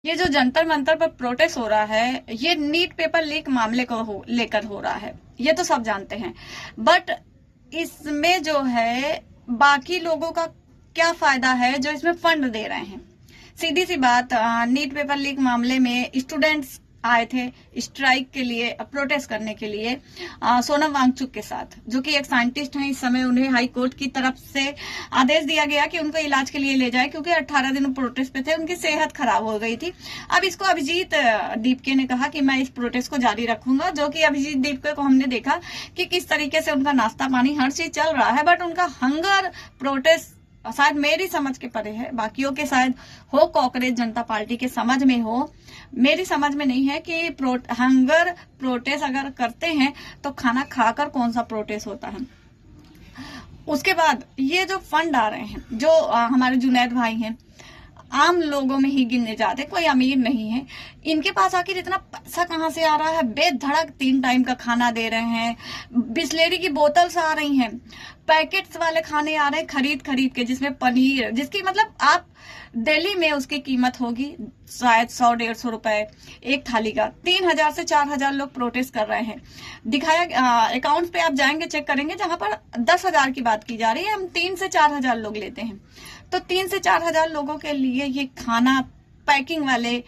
ये जो जंतर मंतर पर प्रोटेस्ट हो रहा है, ये नीट पेपर लीक मामले को लेकर हो रहा है, ये तो सब जानते हैं। बट इसमें जो है बाकी लोगों का क्या फायदा है जो इसमें फंड दे रहे हैं। सीधी सी बात, नीट पेपर लीक मामले में स्टूडेंट्स आए थे स्ट्राइक के लिए, प्रोटेस्ट करने के लिए सोनम वांगचुक के साथ, जो कि एक साइंटिस्ट हैं। इस समय उन्हें हाई कोर्ट की तरफ से आदेश दिया गया कि उनको इलाज के लिए ले जाए, क्योंकि 18 दिन प्रोटेस्ट पे थे, उनकी सेहत खराब हो गई थी। अब इसको अभिजीत दीपके ने कहा कि मैं इस प्रोटेस्ट को जारी रखूंगा, जो कि अभिजीत दीपके को हमने देखा कि किस तरीके से उनका नाश्ता पानी हर चीज चल रहा है, बट उनका हंगर प्रोटेस्ट शायद मेरी समझ के परे है। बाकियों के शायद हो, कांग्रेस जनता पार्टी के समझ में हो, मेरी समझ में नहीं है कि हंगर प्रोटेस्ट अगर करते हैं तो खाना खाकर कौन सा प्रोटेस्ट होता है। उसके बाद ये जो फंड आ रहे हैं, जो हमारे जुनैद भाई हैं, आम लोगों में ही गिनने जाते, कोई अमीर नहीं है, इनके पास आखिर इतना पैसा कहाँ से आ रहा है। बेधड़क 3 टाइम का खाना दे रहे हैं, बिस्लेरी की बोतल्स आ रही हैं, पैकेट्स वाले खाने आ रहे हैं खरीद खरीद के, जिसमें पनीर, जिसकी मतलब आप दिल्ली में उसकी कीमत होगी शायद 100-150 रुपए एक थाली का। 3000 से 4000 लोग प्रोटेस्ट कर रहे हैं। दिखाया अकाउंट पे आप जाएंगे, चेक करेंगे, जहां पर 10,000 की बात की जा रही है, हम 3 से 4000 लोग लेते हैं। तो 3 से 4000 लोगों के लिए ये खाना पैकिंग वाले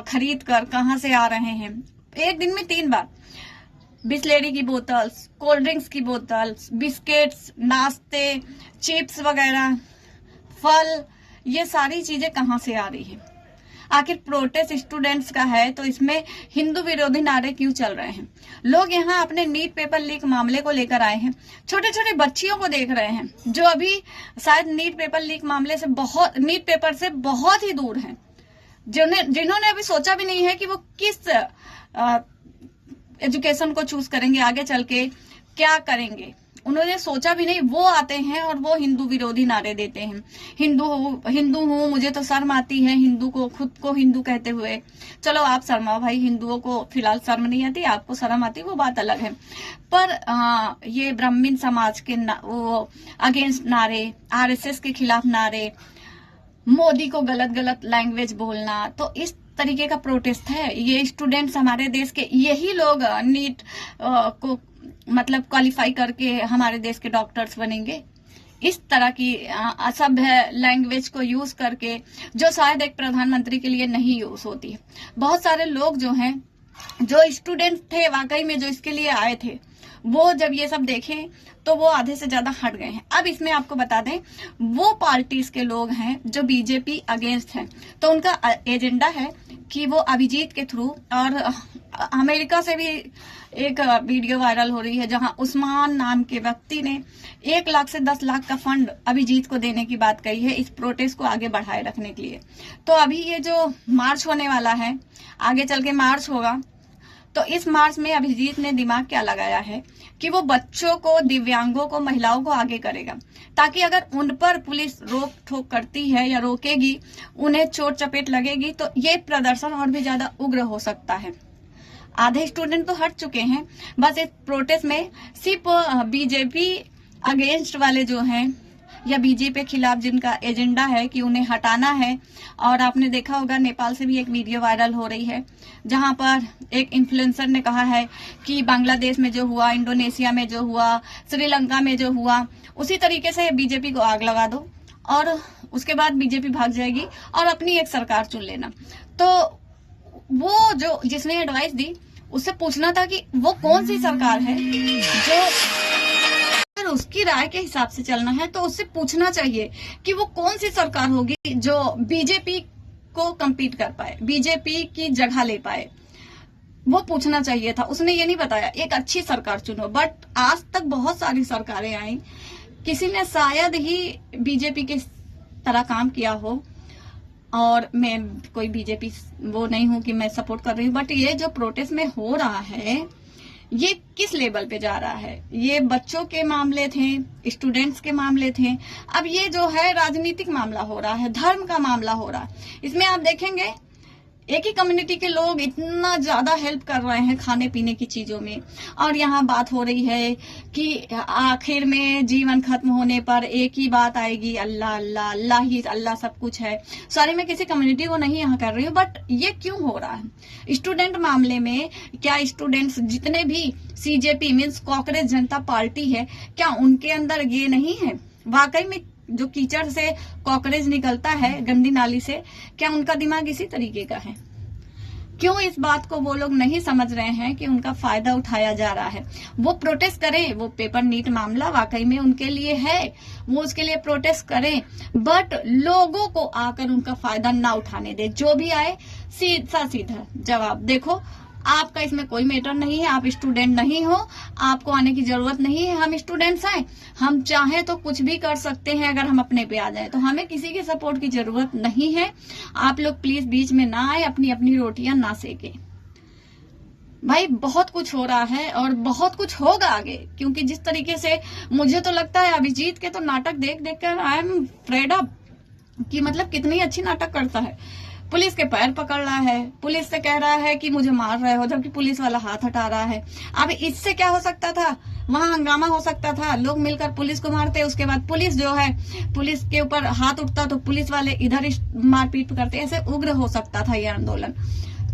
खरीद कर कहां से आ रहे हैं। एक दिन में 3 बार बिस्लेरी की बोतल्स, कोल्ड ड्रिंक्स की बोतल्स, बिस्किट्स, नाश्ते, चिप्स वगैरह, फल, ये सारी चीजें कहां से आ रही है। आखिर प्रोटेस्ट स्टूडेंट्स का है तो इसमें हिंदू विरोधी नारे क्यों चल रहे हैं। लोग यहाँ अपने नीट पेपर लीक मामले को लेकर आए हैं, छोटे छोटे बच्चियों को देख रहे हैं जो अभी शायद नीट पेपर लीक मामले से नीट पेपर से बहुत ही दूर हैं, जिन्होंने अभी सोचा भी नहीं है कि वो किस एजुकेशन को चूज करेंगे, आगे चल के क्या करेंगे, उन्होंने सोचा भी नहीं। वो आते हैं और वो हिंदू विरोधी नारे देते हैं। हिंदू हूँ, मुझे तो शर्म आती है हिंदू को, खुद को हिंदू कहते हुए। चलो आप शर्माओ भाई, हिंदुओं को फिलहाल शर्म नहीं आती, आपको शर्म आती, वो बात अलग है। पर ये ब्राह्मण समाज के वो अगेंस्ट नारे, आरएसएस के खिलाफ नारे, मोदी को गलत गलत लैंग्वेज बोलना, तो इस तरीके का प्रोटेस्ट है। ये स्टूडेंट्स हमारे देश के, यही लोग नीट को मतलब क्वालिफाई करके हमारे देश के डॉक्टर्स बनेंगे। इस तरह की असभ्य लैंग्वेज को यूज करके, जो शायद एक प्रधानमंत्री के लिए नहीं यूज होती है। बहुत सारे लोग जो हैं, जो स्टूडेंट थे वाकई में, जो इसके लिए आए थे, वो जब ये सब देखें तो वो आधे से ज्यादा हट गए हैं। अब इसमें आपको बता दें, वो पार्टीज के लोग हैं जो बीजेपी अगेंस्ट हैं, तो उनका एजेंडा है कि वो अभिजीत के थ्रू, और अमेरिका से भी एक वीडियो वायरल हो रही है जहां उस्मान नाम के व्यक्ति ने 1 लाख से 10 लाख का फंड अभिजीत को देने की बात कही है इस प्रोटेस्ट को आगे बढ़ाए रखने के लिए। तो अभी ये जो मार्च होने वाला है, आगे चल के मार्च होगा, तो इस मार्च में अभिजीत ने दिमाग क्या लगाया है कि वो बच्चों को, दिव्यांगों को, महिलाओं को आगे करेगा, ताकि अगर उन पर पुलिस रोक ठोक करती है या रोकेगी, उन्हें चोट चपेट लगेगी, तो ये प्रदर्शन और भी ज्यादा उग्र हो सकता है। आधे स्टूडेंट तो हट चुके हैं, बस इस प्रोटेस्ट में सिर्फ बीजेपी अगेंस्ट वाले जो हैं, या बीजेपी के खिलाफ जिनका एजेंडा है कि उन्हें हटाना है। और आपने देखा होगा नेपाल से भी एक वीडियो वायरल हो रही है जहां पर एक इन्फ्लुएंसर ने कहा है कि बांग्लादेश में जो हुआ, इंडोनेशिया में जो हुआ, श्रीलंका में जो हुआ, उसी तरीके से बीजेपी को आग लगा दो और उसके बाद बीजेपी भाग जाएगी और अपनी एक सरकार चुन लेना। तो वो जो जिसने एडवाइस दी, उससे पूछना था कि वो कौन सी सरकार है जो, अगर उसकी राय के हिसाब से चलना है तो उससे पूछना चाहिए कि वो कौन सी सरकार होगी जो बीजेपी को कम्पीट कर पाए, बीजेपी की जगह ले पाए। वो पूछना चाहिए था, उसने ये नहीं बताया एक अच्छी सरकार चुनो। बट आज तक बहुत सारी सरकारें आई, किसी ने शायद ही बीजेपी के तरह काम किया हो। और मैं कोई बीजेपी वो नहीं हूं कि मैं सपोर्ट कर रही हूँ, बट ये जो प्रोटेस्ट में हो रहा है, ये किस लेवल पे जा रहा है। ये बच्चों के मामले थे, स्टूडेंट्स के मामले थे, अब ये जो है राजनीतिक मामला हो रहा है, धर्म का मामला हो रहा है। इसमें आप देखेंगे एक ही कम्युनिटी के लोग इतना ज्यादा हेल्प कर रहे हैं खाने पीने की चीजों में, और यहाँ बात हो रही है कि आखिर में जीवन खत्म होने पर एक ही बात आएगी, अल्लाह अल्लाह, अल्लाह ही अल्लाह सब कुछ है। सॉरी, मैं किसी कम्युनिटी को नहीं यहाँ कर रही हूँ, बट ये क्यों हो रहा है स्टूडेंट मामले में? क्या स्टूडेंट्स जितने भी सीजेपी मीन्स कांग्रेस जनता पार्टी है, क्या उनके अंदर ये नहीं है वाकई में जो कीचड़ से कॉकरेज निकलता है गंदी नाली से, क्या उनका दिमाग इसी तरीके का है? क्यों इस बात को वो लोग नहीं समझ रहे हैं कि उनका फायदा उठाया जा रहा है? वो प्रोटेस्ट करें, वो पेपर नीट मामला वाकई में उनके लिए है, वो उसके लिए प्रोटेस्ट करें, बट लोगों को आकर उनका फायदा ना उठाने दे। जो भी आए सीधा सीधा जवाब। देखो, आपका इसमें कोई मैटर नहीं है, आप स्टूडेंट नहीं हो, आपको आने की जरूरत नहीं है। हम स्टूडेंट्स हैं, हम चाहें तो कुछ भी कर सकते हैं अगर हम अपने पे आ जाए, तो हमें किसी के सपोर्ट की जरूरत नहीं है। आप लोग प्लीज बीच में ना आए, अपनी अपनी रोटियां ना सेके। भाई बहुत कुछ हो रहा है और बहुत कुछ होगा आगे, क्योंकि जिस तरीके से मुझे तो लगता है अभिजीत के तो नाटक देख देख कर आई एम फ्रेड अप कि मतलब कितनी अच्छी नाटक करता है। पुलिस के पैर पकड़ रहा है, पुलिस से कह रहा है कि मुझे मार रहे हो, जबकि पुलिस वाला हाथ हटा रहा है। अब इससे क्या हो सकता था? वहां हंगामा हो सकता था, लोग मिलकर पुलिस को मारते, उसके बाद पुलिस जो है पुलिस के ऊपर हाथ उठता तो पुलिस वाले इधर मारपीट करते, ऐसे उग्र हो सकता था ये आंदोलन।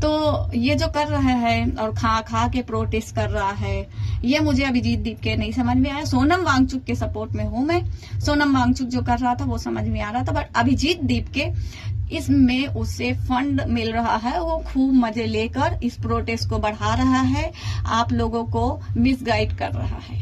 तो ये जो कर रहा है और खा खा के प्रोटेस्ट कर रहा है, ये मुझे अभिजीत दीप के नहीं समझ में आया। सोनम वांगचुक के सपोर्ट में हूं मैं, सोनम वांगचुक जो कर रहा था वो समझ में आ रहा था, बट अभिजीत दीप के इसमें उसे फंड मिल रहा है, वो खूब मजे लेकर इस प्रोटेस्ट को बढ़ा रहा है, आप लोगों को मिसगाइड कर रहा है।